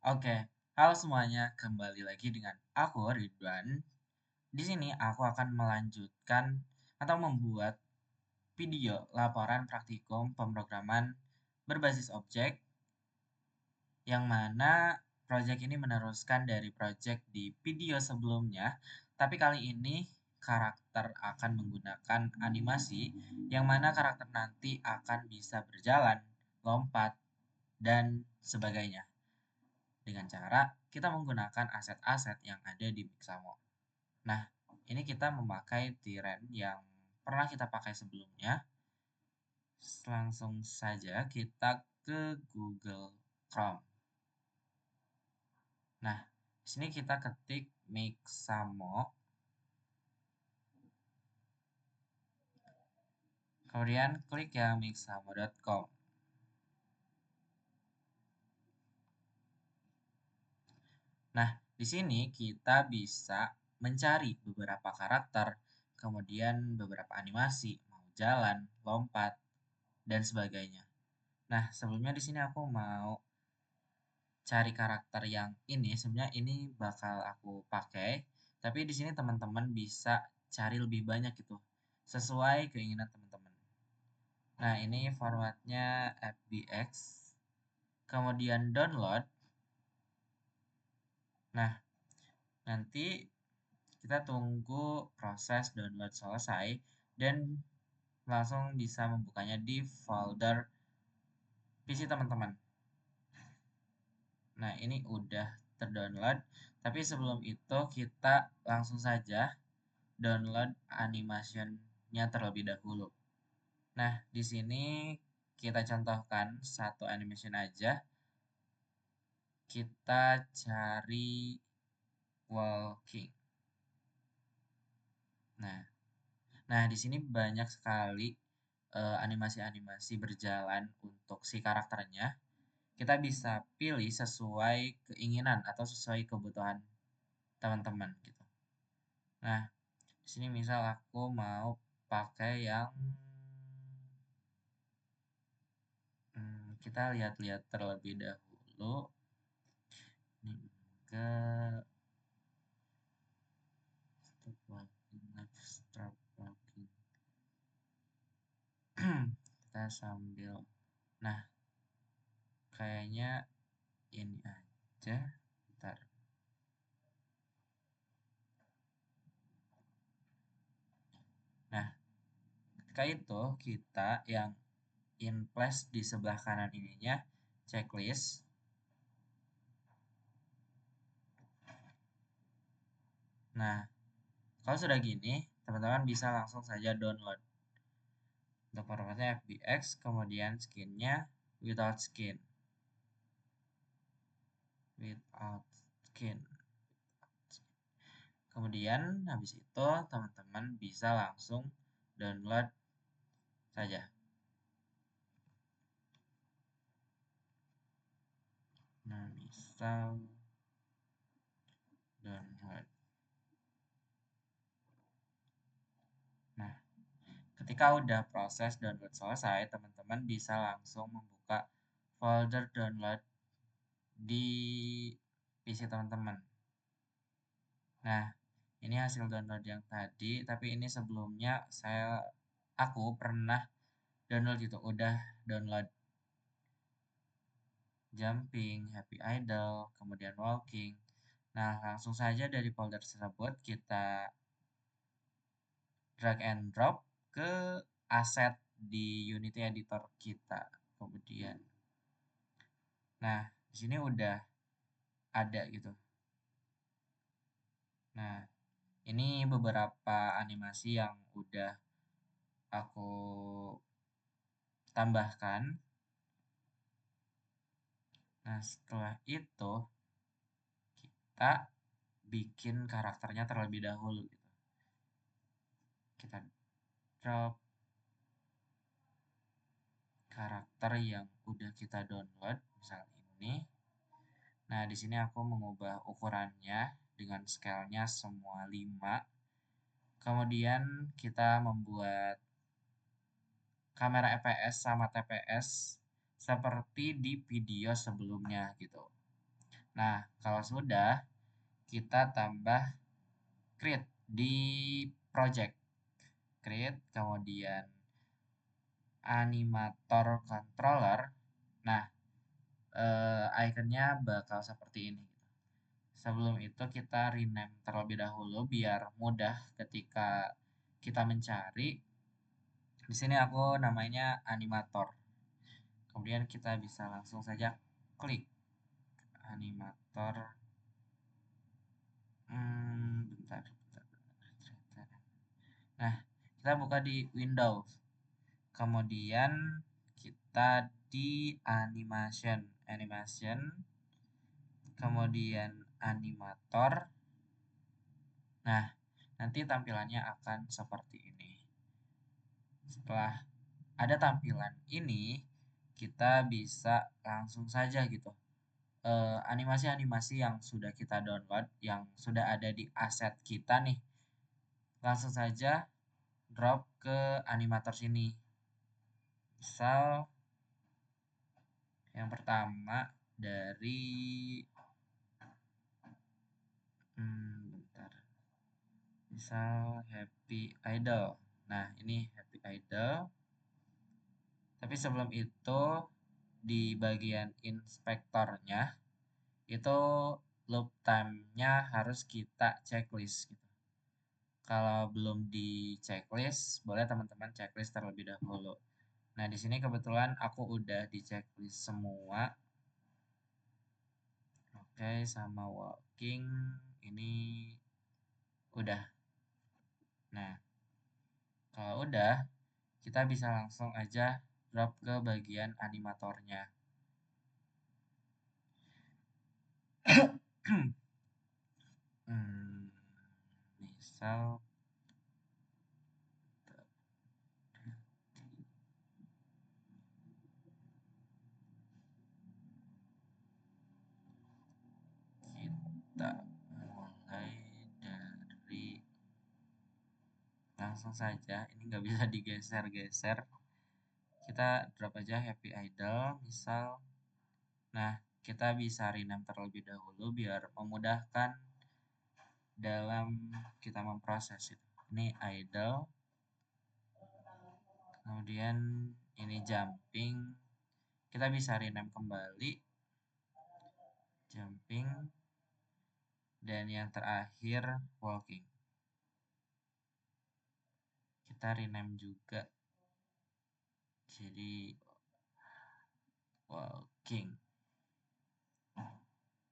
Oke, halo semuanya, kembali lagi dengan aku Ridwan. Di sini aku akan melanjutkan atau membuat video laporan praktikum pemrograman berbasis objek yang mana project ini meneruskan dari project di video sebelumnya, tapi kali ini karakter akan menggunakan animasi yang mana karakter nanti akan bisa berjalan, lompat, dan sebagainya dengan cara kita menggunakan aset-aset yang ada di Mixamo. Nah, ini kita memakai Tiren yang pernah kita pakai sebelumnya. Langsung saja kita ke Google Chrome. Nah, di sini kita ketik Mixamo. Kemudian klik yang mixamo.com. Nah, di sini kita bisa mencari beberapa karakter, kemudian beberapa animasi, mau jalan, lompat, dan sebagainya. Nah, sebelumnya di sini aku mau cari karakter yang ini. Sebenarnya ini bakal aku pakai, tapi di sini teman-teman bisa cari lebih banyak gitu, sesuai keinginan teman-teman. Nah, ini formatnya FBX, kemudian download. Nah, nanti kita tunggu proses download selesai dan langsung bisa membukanya di folder PC teman-teman. Nah, ini udah terdownload, tapi sebelum itu kita langsung saja download animation-nya terlebih dahulu. Nah, di sini kita contohkan satu animation aja. Kita cari walking. Nah, di sini banyak sekali animasi-animasi berjalan untuk si karakternya. Kita bisa pilih sesuai keinginan atau sesuai kebutuhan teman-teman gitu. Nah, di sini misal aku mau pakai yang kita lihat-lihat terlebih dahulu. Ini ke stop walking, stop walking. Kita sambil, nah kayaknya ini aja. Bentar. Nah, ketika itu kita yang in place di sebelah kanan ininya checklist. Nah, kalau sudah gini, teman-teman bisa langsung saja download. Untuk formatnya FBX, kemudian skinnya without skin. Without skin. Kemudian habis itu teman-teman bisa langsung download saja. Nah, misal download. Nah, ketika udah proses download selesai, teman-teman bisa langsung membuka folder download di PC teman-teman. Nah, ini hasil download yang tadi, tapi ini sebelumnya aku pernah download gitu, udah download jumping, happy idle, kemudian walking. Nah, langsung saja dari folder tersebut kita drag and drop ke aset di Unity Editor kita. Kemudian, nah di sini udah ada gitu. Nah, ini beberapa animasi yang udah aku tambahkan. Nah, setelah itu kita bikin karakternya terlebih dahulu gitu. Kita drop karakter yang udah kita download, misal ini. Nah, di sini aku mengubah ukurannya dengan scale-nya semua 5. Kemudian kita membuat kamera EPS sama TPS seperti di video sebelumnya gitu. Nah, kalau sudah, kita tambah create di project. Create, kemudian animator controller. Nah, ikonnya bakal seperti ini. Sebelum itu kita rename terlebih dahulu biar mudah ketika kita mencari. Di sini aku namanya animator. Kemudian kita bisa langsung saja klik animator. Bentar. Nah, kita buka di Windows. Kemudian kita di animation, kemudian animator. Nah, nanti tampilannya akan seperti ini. Setelah ada tampilan ini, kita bisa langsung saja gitu. Animasi-animasi yang sudah kita download, yang sudah ada di aset kita nih, langsung saja drop ke animator sini. Misal yang pertama dari bentar. Misal Happy Idol. Nah, ini Happy Idol. Tapi sebelum itu di bagian inspektornya itu loop time-nya harus kita checklist gitu. Kalau belum di checklist, boleh teman-teman checklist terlebih dahulu. Nah, di sini kebetulan aku udah di checklist semua. Oke, sama walking ini udah. Nah, kalau udah, kita bisa langsung aja drop ke bagian animatornya. Misal kita mulai dari langsung saja, ini nggak bisa digeser-geser, kita drop aja Happy Idol misal. Nah, kita bisa rename terlebih dahulu biar memudahkan dalam kita memproses itu. Ini idle, kemudian ini jumping, kita bisa rename kembali jumping, dan yang terakhir walking. Kita rename juga jadi walking.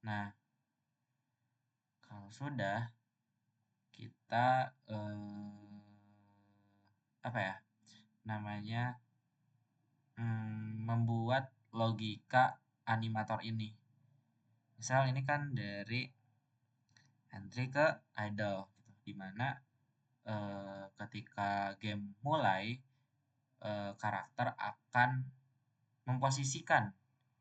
Nah, kalau sudah, kita apa ya namanya, membuat logika animator ini. Misal ini kan dari entry ke idle gitu, dimana ketika game mulai, karakter akan memposisikan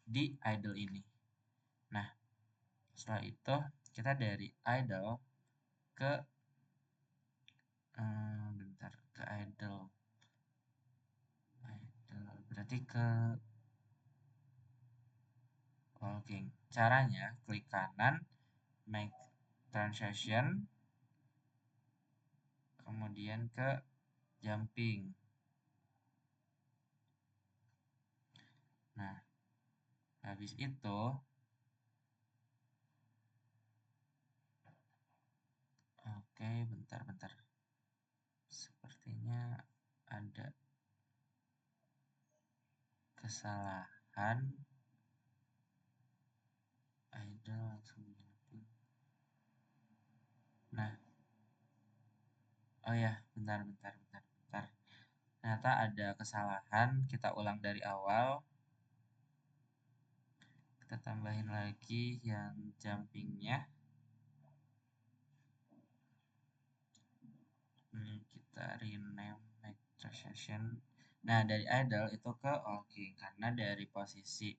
di idle ini. Nah, setelah itu kita dari idle ke bentar, ke idle berarti ke walking. Caranya klik kanan, make transition, kemudian ke jumping. Nah, habis itu oke, bentar. Sepertinya ada kesalahan. Idle langsung jumping. Nah, oh ya, bentar. Ternyata ada kesalahan, kita ulang dari awal. Kita tambahin lagi yang jumpingnya. Kita rename make transition. Nah, dari idle itu ke walking karena dari posisi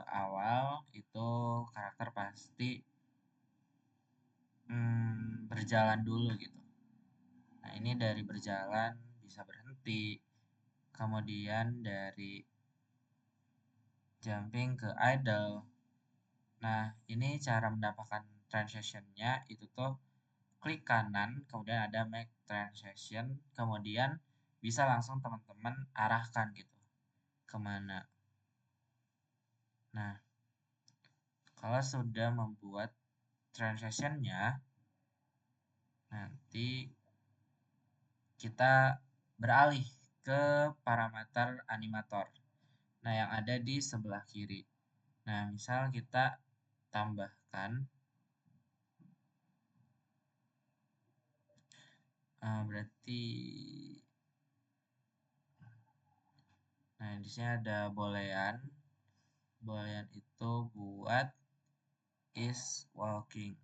awal itu karakter pasti berjalan dulu gitu. Nah, ini dari berjalan bisa berhenti, kemudian dari jumping ke idle Nah, ini cara mendapatkan transition-nya itu tuh klik kanan, kemudian ada make transition, kemudian bisa langsung teman-teman arahkan gitu kemana. Nah, kalau sudah membuat transition-nya, nanti kita beralih ke parameter animator. Nah, yang ada di sebelah kiri. Nah, misal kita tambahkan, berarti, nah di sini ada boolean. Boolean itu buat is walking.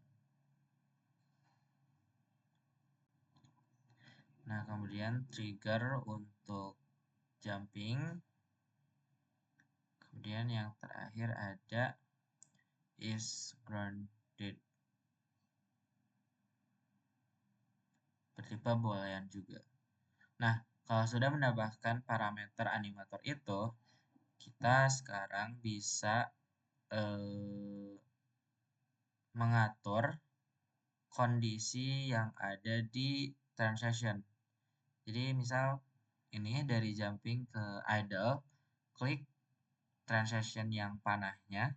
Nah, kemudian trigger untuk jumping. Kemudian yang terakhir ada is grounded. Bertipe boolean juga. Nah, kalau sudah menambahkan parameter animator itu, kita sekarang bisa mengatur kondisi yang ada di transition. Jadi misal ini dari jumping ke idle, klik transition yang panahnya.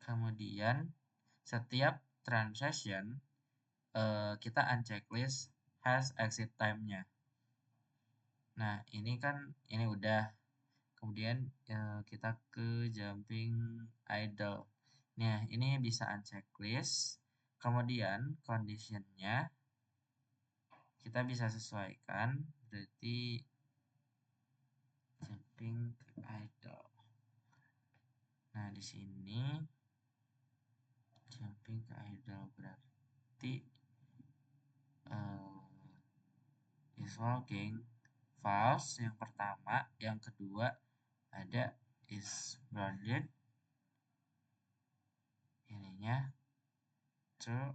Kemudian setiap transition kita unchecklist has exit time-nya. Nah, ini kan ini udah. Kemudian kita ke jumping idle. Nah, ini bisa unchecklist. Kemudian condition-nya kita bisa sesuaikan, berarti jumping ke idle. Nah, di sini jumping ke idle berarti is walking false yang pertama, yang kedua ada is grounded, ininya true,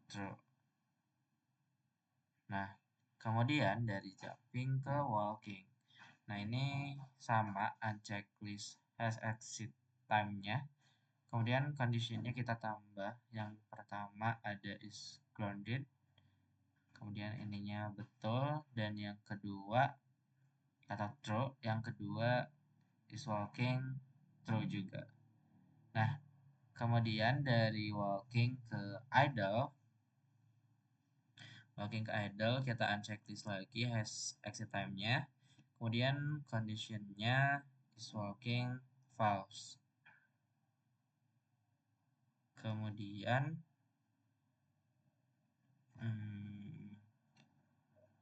true. Nah, kemudian dari jumping ke walking. Nah, ini sama unchecklist has exit time-nya. Kemudian condition-nya kita tambah. Yang pertama ada is grounded. Kemudian ininya betul. Dan yang kedua atau true. Yang kedua is walking true juga. Nah, kemudian dari walking ke idle. Walking ke idle kita unchecklist lagi has exit time-nya. Kemudian condition-nya is walking false. Kemudian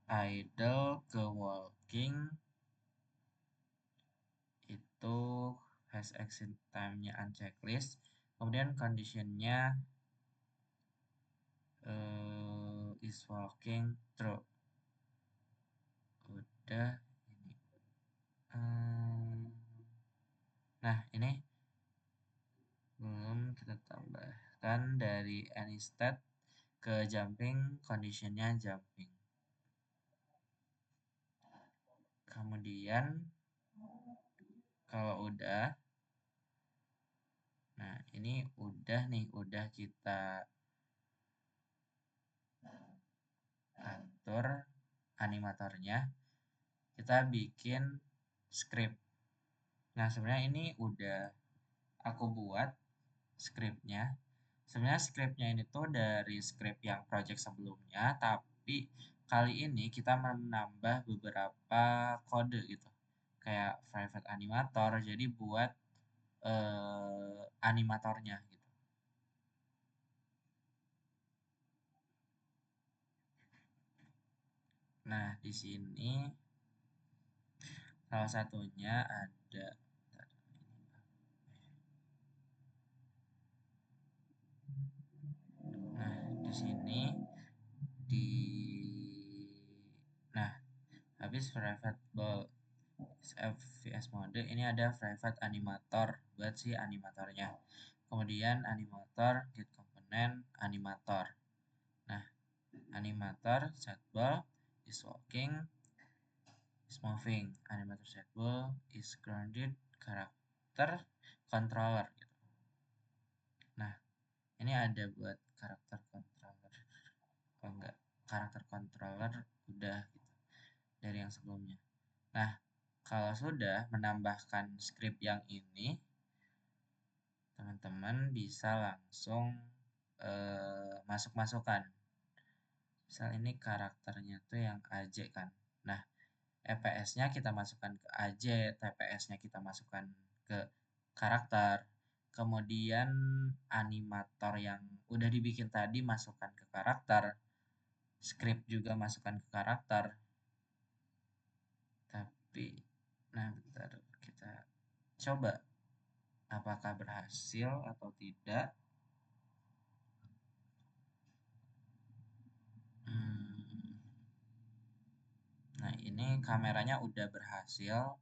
idle ke walking itu has exit time-nya unchecklist. Kemudian condition-nya is walking true. Udah ini. Nah, ini belum kita tambahkan dari any state ke jumping, conditionnya jumping. Kemudian kalau udah, nah ini udah nih, udah kita atur animatornya, kita bikin script. Nah, sebenarnya ini udah aku buat scriptnya. Sebenarnya scriptnya ini tuh dari script yang project sebelumnya, tapi kali ini kita menambah beberapa kode gitu, kayak private animator, jadi buat animatornya gitu. Nah, di sini salah satunya ada, nah di sini di, nah habis private VS mode ini ada private animator buat si animatornya. Kemudian animator get component animator. Nah, animator setball is walking is moving. Animator setball is grounded karakter controller gitu. Nah, ini ada buat karakter controller. Oh enggak, karakter controller udah gitu dari yang sebelumnya. Nah, kalau sudah menambahkan script yang ini, teman-teman bisa langsung masuk-masukan. Misal ini karakternya tuh yang AJ kan. Nah, EPS-nya kita masukkan ke AJ, TPS-nya kita masukkan ke karakter. Kemudian animator yang udah dibikin tadi masukkan ke karakter. Script juga masukkan ke karakter. Tapi, nah bentar, kita coba apakah berhasil atau tidak. Hmm, nah ini kameranya udah berhasil,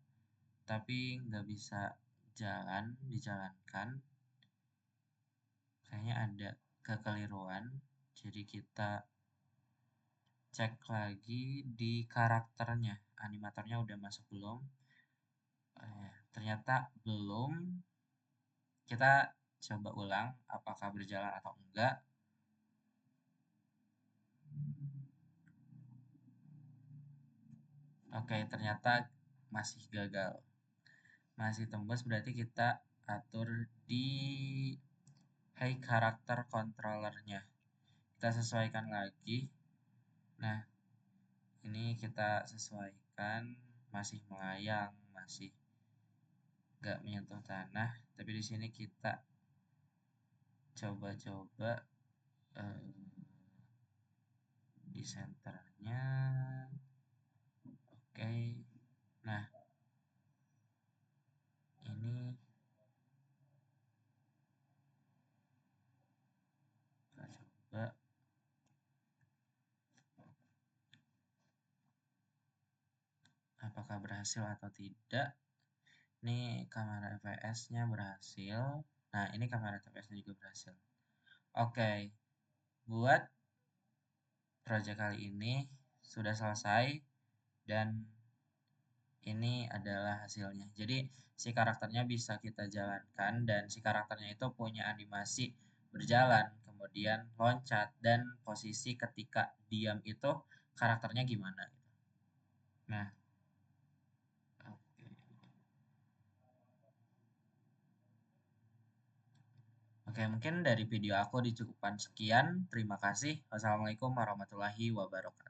tapi nggak bisa dijalankan. Kayaknya ada kekeliruan. Jadi kita cek lagi di karakternya. Animatornya udah masuk belum? Ternyata belum. Kita coba ulang apakah berjalan atau enggak. Oke, ternyata masih gagal. Masih tembus berarti kita atur di hey karakter controllernya. Kita sesuaikan lagi. Nah, ini kita sesuaikan masih melayang, masih nggak menyentuh tanah. Tapi di sini kita coba-coba eh, di senternya. Oke. Nah, ini kita coba apakah berhasil atau tidak. Ini kamera FPS-nya berhasil. Nah, ini kamera TPS-nya juga berhasil. Oke, buat project kali ini sudah selesai dan ini adalah hasilnya. Jadi, si karakternya bisa kita jalankan dan si karakternya itu punya animasi berjalan, kemudian loncat dan posisi ketika diam itu karakternya gimana gitu. Nah, oke. Oke, mungkin dari video aku dicukupkan sekian. Terima kasih. Wassalamualaikum warahmatullahi wabarakatuh.